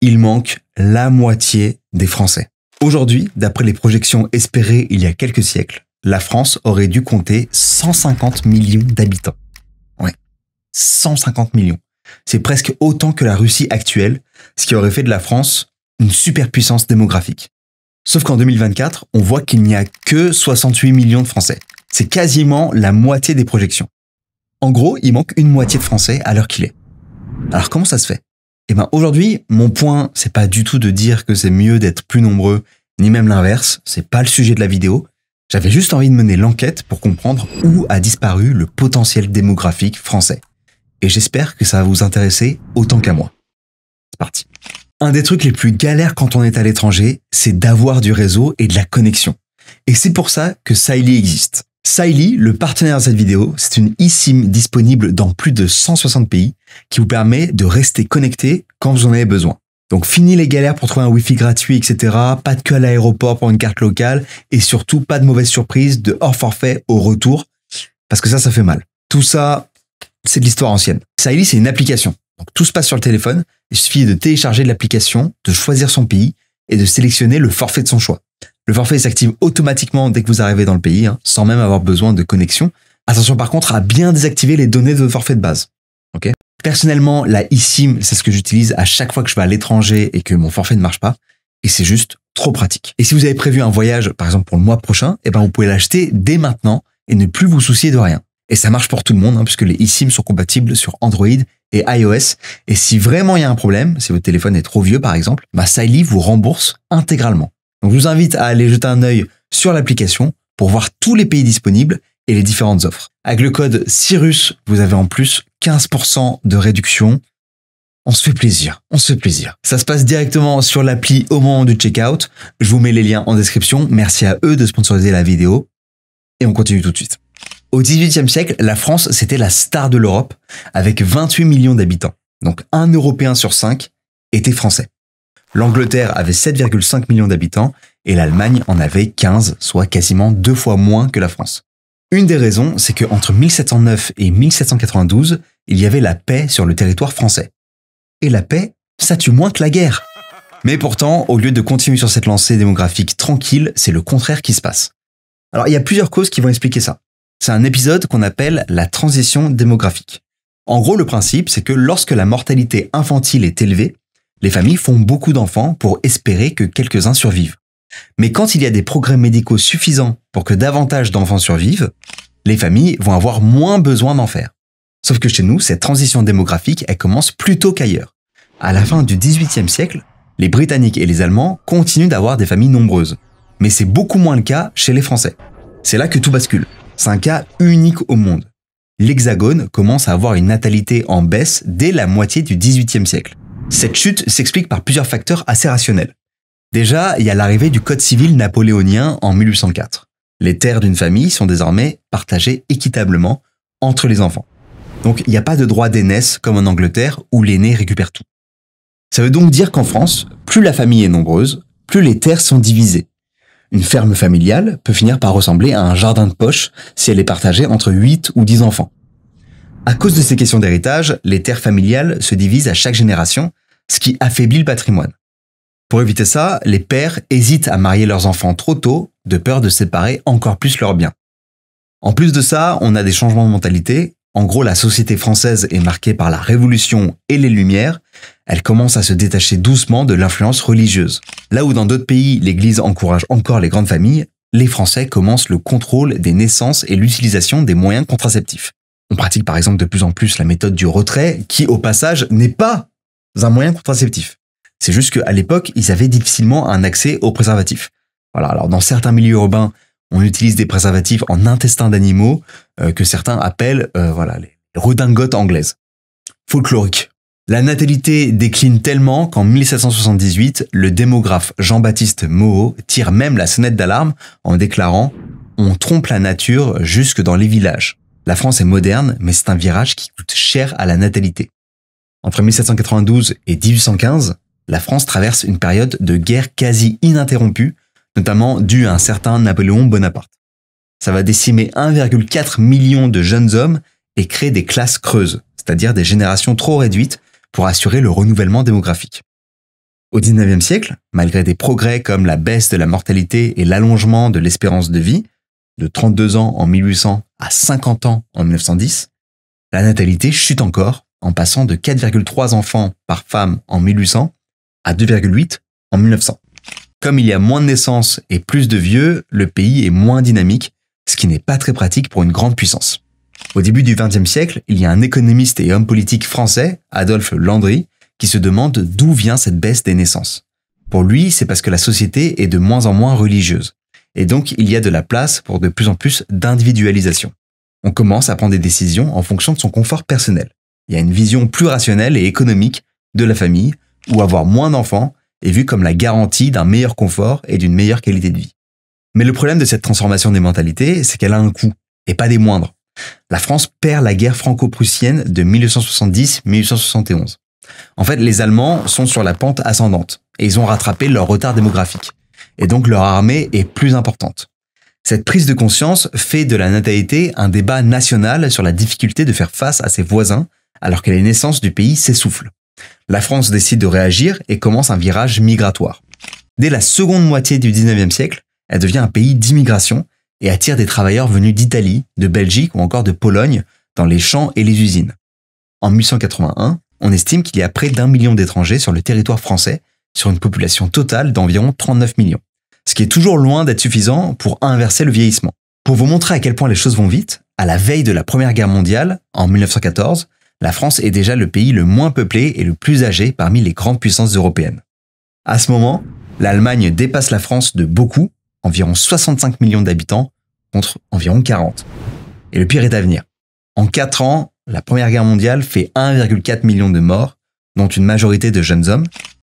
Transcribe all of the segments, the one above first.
il manque la moitié des Français. Aujourd'hui, d'après les projections espérées il y a quelques siècles, la France aurait dû compter 150 millions d'habitants. Ouais, 150 millions. C'est presque autant que la Russie actuelle, ce qui aurait fait de la France une superpuissance démographique. Sauf qu'en 2024, on voit qu'il n'y a que 68 millions de Français. C'est quasiment la moitié des projections. En gros, il manque une moitié de Français à l'heure qu'il est. Alors comment ça se fait? Aujourd'hui, mon point, c'est pas du tout de dire que c'est mieux d'être plus nombreux, ni même l'inverse, c'est pas le sujet de la vidéo. J'avais juste envie de mener l'enquête pour comprendre où a disparu le potentiel démographique français. Et j'espère que ça va vous intéresser autant qu'à moi. C'est parti. Un des trucs les plus galères quand on est à l'étranger, c'est d'avoir du réseau et de la connexion. Et c'est pour ça que Saily existe. Saily, le partenaire de cette vidéo, c'est une eSIM disponible dans plus de 160 pays qui vous permet de rester connecté quand vous en avez besoin. Donc fini les galères pour trouver un Wi-Fi gratuit, etc. Pas de queue à l'aéroport pour une carte locale et surtout pas de mauvaise surprise de hors forfait au retour parce que ça fait mal. Tout ça, c'est de l'histoire ancienne. Saily, c'est une application. Donc tout se passe sur le téléphone. Il suffit de télécharger l'application, de choisir son pays et de sélectionner le forfait de son choix. Le forfait s'active automatiquement dès que vous arrivez dans le pays, sans même avoir besoin de connexion. Attention par contre à bien désactiver les données de votre forfait de base. Okay. Personnellement, la eSIM, c'est ce que j'utilise à chaque fois que je vais à l'étranger et que mon forfait ne marche pas. Et c'est juste trop pratique. Et si vous avez prévu un voyage, par exemple pour le mois prochain, vous pouvez l'acheter dès maintenant et ne plus vous soucier de rien. Et ça marche pour tout le monde, puisque les eSIM sont compatibles sur Android et iOS. Et si vraiment il y a un problème, si votre téléphone est trop vieux par exemple, Saily vous rembourse intégralement. Donc je vous invite à aller jeter un œil sur l'application pour voir tous les pays disponibles et les différentes offres. Avec le code CYRUS, vous avez en plus 15% de réduction. On se fait plaisir, on se fait plaisir. Ça se passe directement sur l'appli au moment du checkout. Je vous mets les liens en description. Merci à eux de sponsoriser la vidéo. Et on continue tout de suite. Au XVIIIe siècle, la France, c'était la star de l'Europe avec 28 millions d'habitants. Donc un Européen sur 5 était français. L'Angleterre avait 7,5 millions d'habitants et l'Allemagne en avait 15, soit quasiment 2 fois moins que la France. Une des raisons, c'est qu'entre 1709 et 1792, il y avait la paix sur le territoire français. Et la paix, ça tue moins que la guerre. Mais pourtant, au lieu de continuer sur cette lancée démographique tranquille, c'est le contraire qui se passe. Alors il y a plusieurs causes qui vont expliquer ça. C'est un épisode qu'on appelle la transition démographique. En gros, le principe, c'est que lorsque la mortalité infantile est élevée, les familles font beaucoup d'enfants pour espérer que quelques-uns survivent. Mais quand il y a des progrès médicaux suffisants pour que davantage d'enfants survivent, les familles vont avoir moins besoin d'en faire. Sauf que chez nous, cette transition démographique, elle commence plus tôt qu'ailleurs. À la fin du XVIIIe siècle, les Britanniques et les Allemands continuent d'avoir des familles nombreuses. Mais c'est beaucoup moins le cas chez les Français. C'est là que tout bascule. C'est un cas unique au monde. L'Hexagone commence à avoir une natalité en baisse dès la moitié du XVIIIe siècle. Cette chute s'explique par plusieurs facteurs assez rationnels. Déjà, il y a l'arrivée du Code civil napoléonien en 1804. Les terres d'une famille sont désormais partagées équitablement entre les enfants. Donc, il n'y a pas de droit d'aînesse comme en Angleterre où l'aîné récupère tout. Ça veut donc dire qu'en France, plus la famille est nombreuse, plus les terres sont divisées. Une ferme familiale peut finir par ressembler à un jardin de poche si elle est partagée entre 8 ou 10 enfants. À cause de ces questions d'héritage, les terres familiales se divisent à chaque génération, ce qui affaiblit le patrimoine. Pour éviter ça, les pères hésitent à marier leurs enfants trop tôt, de peur de séparer encore plus leurs biens. En plus de ça, on a des changements de mentalité. En gros, la société française est marquée par la Révolution et les Lumières. Elle commence à se détacher doucement de l'influence religieuse. Là où dans d'autres pays, l'Église encourage encore les grandes familles, les Français commencent le contrôle des naissances et l'utilisation des moyens contraceptifs. On pratique par exemple de plus en plus la méthode du retrait, qui au passage n'est pas un moyen contraceptif. C'est juste qu'à l'époque, ils avaient difficilement un accès aux préservatifs. Voilà. Alors dans certains milieux urbains, on utilise des préservatifs en intestin d'animaux que certains appellent les redingotes anglaises. Folklorique. La natalité décline tellement qu'en 1778, le démographe Jean-Baptiste Moreau tire même la sonnette d'alarme en déclarant « On trompe la nature jusque dans les villages ». La France est moderne, mais c'est un virage qui coûte cher à la natalité. Entre 1792 et 1815, la France traverse une période de guerre quasi ininterrompue, notamment due à un certain Napoléon Bonaparte. Ça va décimer 1,4 million de jeunes hommes et créer des classes creuses, c'est-à-dire des générations trop réduites pour assurer le renouvellement démographique. Au 19e siècle, malgré des progrès comme la baisse de la mortalité et l'allongement de l'espérance de vie, de 32 ans en 1800 à 50 ans en 1910, la natalité chute encore en passant de 4,3 enfants par femme en 1800 à 2,8 en 1900. Comme il y a moins de naissances et plus de vieux, le pays est moins dynamique, ce qui n'est pas très pratique pour une grande puissance. Au début du XXe siècle, il y a un économiste et homme politique français, Adolphe Landry, qui se demande d'où vient cette baisse des naissances. Pour lui, c'est parce que la société est de moins en moins religieuse. Et donc, il y a de la place pour de plus en plus d'individualisation. On commence à prendre des décisions en fonction de son confort personnel. Il y a une vision plus rationnelle et économique de la famille, où avoir moins d'enfants est vu comme la garantie d'un meilleur confort et d'une meilleure qualité de vie. Mais le problème de cette transformation des mentalités, c'est qu'elle a un coût, et pas des moindres. La France perd la guerre franco-prussienne de 1870-1871. En fait, les Allemands sont sur la pente ascendante, et ils ont rattrapé leur retard démographique. Et donc leur armée est plus importante. Cette prise de conscience fait de la natalité un débat national sur la difficulté de faire face à ses voisins, alors que les naissances du pays s'essoufflent. La France décide de réagir et commence un virage migratoire. Dès la seconde moitié du 19e siècle, elle devient un pays d'immigration et attire des travailleurs venus d'Italie, de Belgique ou encore de Pologne dans les champs et les usines. En 1881, on estime qu'il y a près d'1 million d'étrangers sur le territoire français, sur une population totale d'environ 39 millions. Ce qui est toujours loin d'être suffisant pour inverser le vieillissement. Pour vous montrer à quel point les choses vont vite, à la veille de la Première Guerre mondiale, en 1914, la France est déjà le pays le moins peuplé et le plus âgé parmi les grandes puissances européennes. À ce moment, l'Allemagne dépasse la France de beaucoup, environ 65 millions d'habitants, contre environ 40. Et le pire est à venir. En 4 ans, la Première Guerre mondiale fait 1,4 million de morts, dont une majorité de jeunes hommes.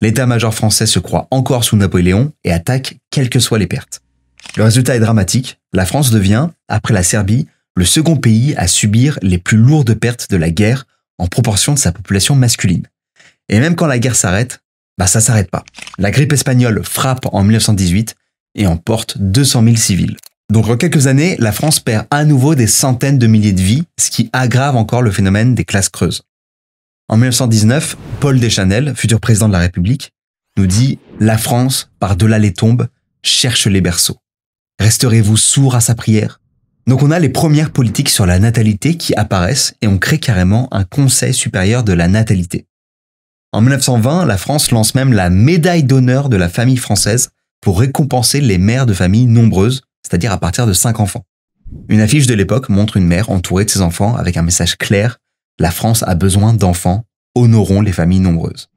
L'état-major français se croit encore sous Napoléon et attaque quelles que soient les pertes. Le résultat est dramatique. La France devient, après la Serbie, le second pays à subir les plus lourdes pertes de la guerre en proportion de sa population masculine. Et même quand la guerre s'arrête, ça s'arrête pas. La grippe espagnole frappe en 1918 et emporte 200 000 civils. Donc en quelques années, la France perd à nouveau des centaines de milliers de vies, ce qui aggrave encore le phénomène des classes creuses. En 1919, Paul Deschanel, futur président de la République, nous dit « La France, par-delà les tombes, cherche les berceaux. Resterez-vous sourds à sa prière ?» Donc on a les premières politiques sur la natalité qui apparaissent et on crée carrément un Conseil supérieur de la natalité. En 1920, la France lance même la médaille d'honneur de la famille française pour récompenser les mères de familles nombreuses, c'est-à-dire à partir de 5 enfants. Une affiche de l'époque montre une mère entourée de ses enfants avec un message clair « La France a besoin d'enfants, honorons les familles nombreuses ».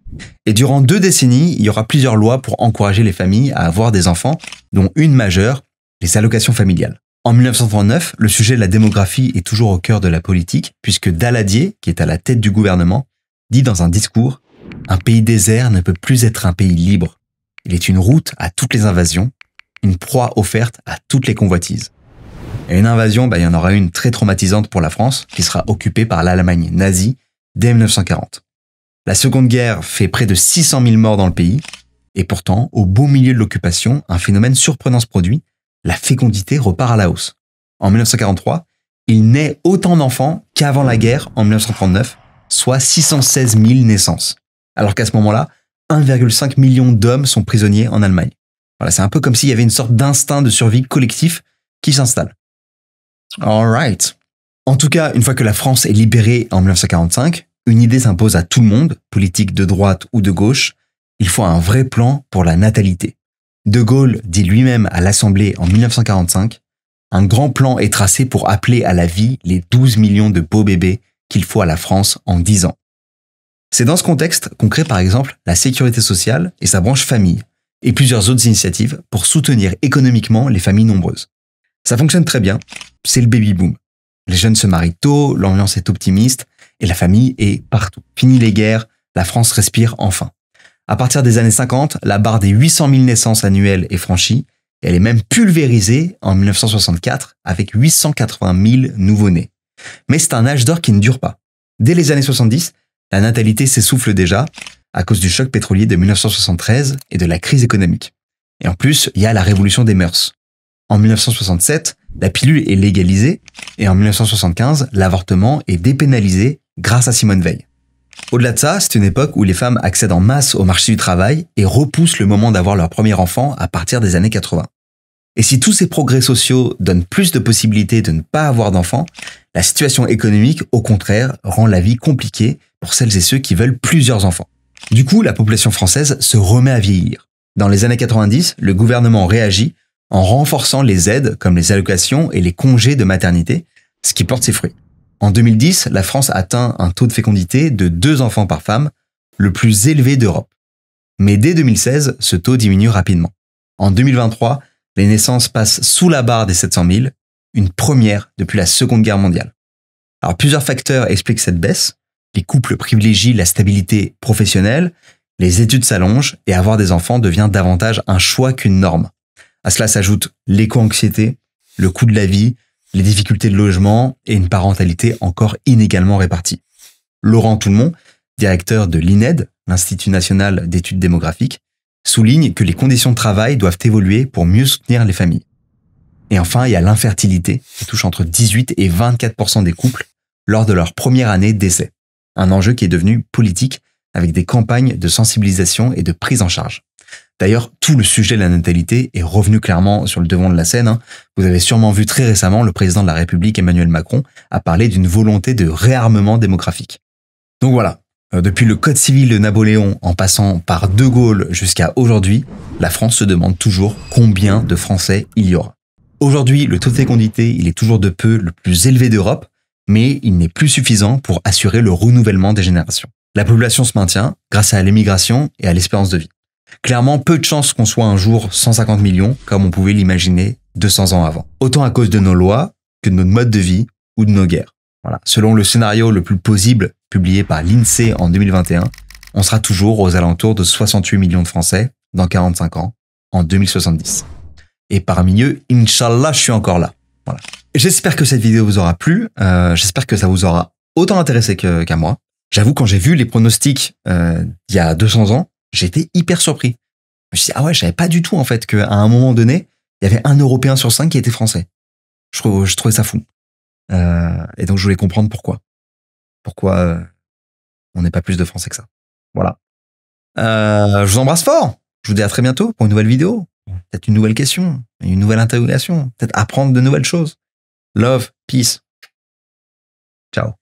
Et durant 2 décennies, il y aura plusieurs lois pour encourager les familles à avoir des enfants, dont une majeure, les allocations familiales. En 1939, le sujet de la démographie est toujours au cœur de la politique, puisque Daladier, qui est à la tête du gouvernement, dit dans un discours « Un pays désert ne peut plus être un pays libre. Il est une route à toutes les invasions, une proie offerte à toutes les convoitises. » Et une invasion, il y en aura une très traumatisante pour la France, qui sera occupée par l'Allemagne nazie dès 1940. La Seconde Guerre fait près de 600 000 morts dans le pays, et pourtant, au beau milieu de l'occupation, un phénomène surprenant se produit, la fécondité repart à la hausse. En 1943, il naît autant d'enfants qu'avant la guerre en 1939, soit 616 000 naissances. Alors qu'à ce moment-là, 1,5 million d'hommes sont prisonniers en Allemagne. Voilà, c'est un peu comme s'il y avait une sorte d'instinct de survie collectif qui s'installe. Alright. En tout cas, une fois que la France est libérée en 1945, une idée s'impose à tout le monde, politique de droite ou de gauche, il faut un vrai plan pour la natalité. De Gaulle dit lui-même à l'Assemblée en 1945, un grand plan est tracé pour appeler à la vie les 12 millions de beaux bébés qu'il faut à la France en 10 ans. C'est dans ce contexte qu'on crée par exemple la sécurité sociale et sa branche famille, et plusieurs autres initiatives pour soutenir économiquement les familles nombreuses. Ça fonctionne très bien, c'est le baby-boom. Les jeunes se marient tôt, l'ambiance est optimiste, et la famille est partout. Fini les guerres, la France respire enfin. À partir des années 50, la barre des 800 000 naissances annuelles est franchie, et elle est même pulvérisée en 1964 avec 880 000 nouveau-nés. Mais c'est un âge d'or qui ne dure pas. Dès les années 70, la natalité s'essouffle déjà à cause du choc pétrolier de 1973 et de la crise économique. Et en plus, il y a la révolution des mœurs. En 1967, la pilule est légalisée et en 1975, l'avortement est dépénalisé grâce à Simone Veil. Au-delà de ça, c'est une époque où les femmes accèdent en masse au marché du travail et repoussent le moment d'avoir leur premier enfant à partir des années 80. Et si tous ces progrès sociaux donnent plus de possibilités de ne pas avoir d'enfants, la situation économique, au contraire, rend la vie compliquée pour celles et ceux qui veulent plusieurs enfants. Du coup, la population française se remet à vieillir. Dans les années 90, le gouvernement réagit en renforçant les aides comme les allocations et les congés de maternité, ce qui porte ses fruits. En 2010, la France atteint un taux de fécondité de 2 enfants par femme, le plus élevé d'Europe. Mais dès 2016, ce taux diminue rapidement. En 2023, les naissances passent sous la barre des 700 000, une première depuis la Seconde Guerre mondiale. Alors plusieurs facteurs expliquent cette baisse. Les couples privilégient la stabilité professionnelle, les études s'allongent et avoir des enfants devient davantage un choix qu'une norme. À cela s'ajoute l'éco-anxiété, le coût de la vie, les difficultés de logement et une parentalité encore inégalement répartie. Laurent Toulmont, directeur de l'INED, l'Institut national d'études démographiques, souligne que les conditions de travail doivent évoluer pour mieux soutenir les familles. Et enfin, il y a l'infertilité qui touche entre 18 et 24% des couples lors de leur première année d'essai. Un enjeu qui est devenu politique avec des campagnes de sensibilisation et de prise en charge. D'ailleurs, tout le sujet de la natalité est revenu clairement sur le devant de la scène. Vous avez sûrement vu très récemment le président de la République, Emmanuel Macron, a parlé d'une volonté de réarmement démographique. Donc voilà, depuis le Code civil de Napoléon en passant par De Gaulle jusqu'à aujourd'hui, la France se demande toujours combien de Français il y aura. Aujourd'hui, le taux de fécondité, il est toujours de peu le plus élevé d'Europe, mais il n'est plus suffisant pour assurer le renouvellement des générations. La population se maintient grâce à l'émigration et à l'espérance de vie. Clairement, peu de chances qu'on soit un jour 150 millions, comme on pouvait l'imaginer 200 ans avant. Autant à cause de nos lois que de notre mode de vie ou de nos guerres. Voilà. Selon le scénario le plus plausible publié par l'INSEE en 2021, on sera toujours aux alentours de 68 millions de Français dans 45 ans, en 2070. Et parmi eux, Inch'Allah, je suis encore là. Voilà. J'espère que cette vidéo vous aura plu. J'espère que ça vous aura autant intéressé qu'à moi. J'avoue, quand j'ai vu les pronostics il y a 200 ans, j'étais hyper surpris. Je me suis dit, ah ouais, je savais pas du tout en fait qu'à un moment donné, il y avait un Européen sur 5 qui était français. Je trouvais ça fou. Et donc je voulais comprendre pourquoi. Pourquoi on n'est pas plus de Français que ça. Voilà. Je vous embrasse fort. Je vous dis à très bientôt pour une nouvelle vidéo. Peut-être une nouvelle question, une nouvelle interrogation. Peut-être apprendre de nouvelles choses. Love, peace. Ciao.